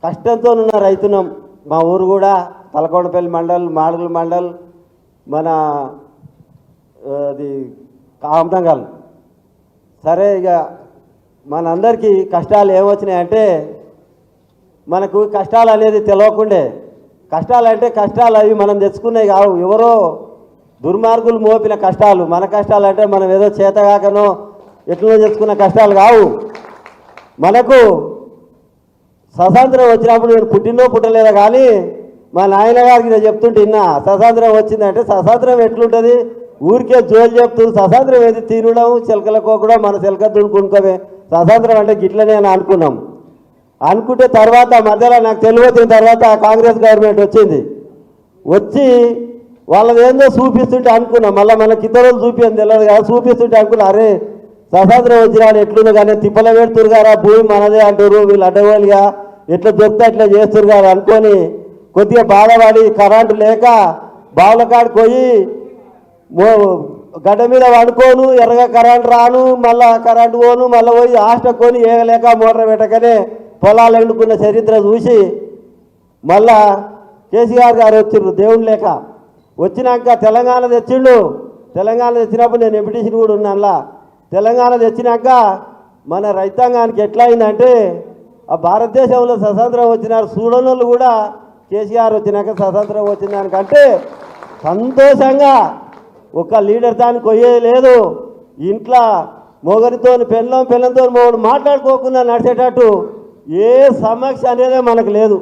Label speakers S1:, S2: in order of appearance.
S1: కష్టంతో ఉన్న రైతునం. మా ఊరు కూడా తలకొండపల్లి మండల్, మాడుగుల మండల్, మన అది కామతంగల్. సరే, ఇక మనందరికీ కష్టాలు ఏమొచ్చినాయంటే, మనకు కష్టాలు అనేది తెలియకుండే. కష్టాలు అంటే కష్టాలు అవి మనం తెచ్చుకునేవి కావు, ఎవరో దుర్మార్గులు మోపిన కష్టాలు. మన కష్టాలు అంటే మనం ఏదో చేతగాకనో ఎట్లనో తెచ్చుకున్న కష్టాలు కావు. మనకు స్వతంత్రం వచ్చినప్పుడు నేను పుట్టినో పుట్టలేదా కానీ మా నాయన గారికి నేను చెప్తుంటే విన్నా, స్వతంత్రం వచ్చిందంటే స్వతంత్రం ఎట్లుంటుంది, ఊరికే జోలు చెప్తుంది. స్వతంత్రం ఏది తినడం, చిలకలకోకడం, మన చిలక దుడుకునుకోవే స్వతంత్రం అంటే గిట్లనే అని అనుకున్నాం. అనుకుంటే తర్వాత మధ్యలో నాకు తెలియవచ్చిన తర్వాత కాంగ్రెస్ గవర్నమెంట్ వచ్చింది. వచ్చి వాళ్ళది ఏందో చూపిస్తుంటే అనుకున్నాం, మళ్ళీ మనకి ఇతరులు చూపించని తెలియదు కదా, చూపిస్తుంటే అనుకున్నా, అరే స్వతంత్రం వచ్చినా ఎట్లుందో కానీ తిప్పల పెడుతురు కదా, భూమి మనదే అంటారు, వీళ్ళు అడ్డగోలుగా ఎట్లా దొరికితే అట్లా చేస్తురు కదా అనుకొని కొద్దిగా బాధపడి కరెంటు లేక బావుల కాడికి పోయి గడ్డ మీద పడుకోను, ఎర్రగా కరెంటు రాను, మళ్ళా కరెంటు పోను, మళ్ళీ పోయి హాస్టల్ ఏగలేక మోటార్ పెట్టకనే పొలాలు ఎండుకున్న చరిత్ర చూసి మళ్ళా కేసీఆర్ గారు వచ్చిండ్రు దేవుడు లేక. వచ్చినాక తెలంగాణ తెచ్చిండు. తెలంగాణ తెచ్చినప్పుడు నేను ఎంపీటీసీ కూడా ఉన్నానులా. తెలంగాణ తెచ్చినాక మన రైతాంగానికి ఎట్లా అయిందంటే, ఆ భారతదేశంలో స్వతంత్రం వచ్చినారు చూడనోళ్ళు కూడా కేసీఆర్ వచ్చినాక స్వతంత్రం వచ్చిన దానికంటే సంతోషంగా ఒక లీడర్ దానికి పోయేది లేదు. ఇంట్లో మొగనితో పెళ్ళంతో మొగడు మాట్లాడుకోకుండా నడిచేటట్టు ఏ సమస్య అనేది మనకు లేదు.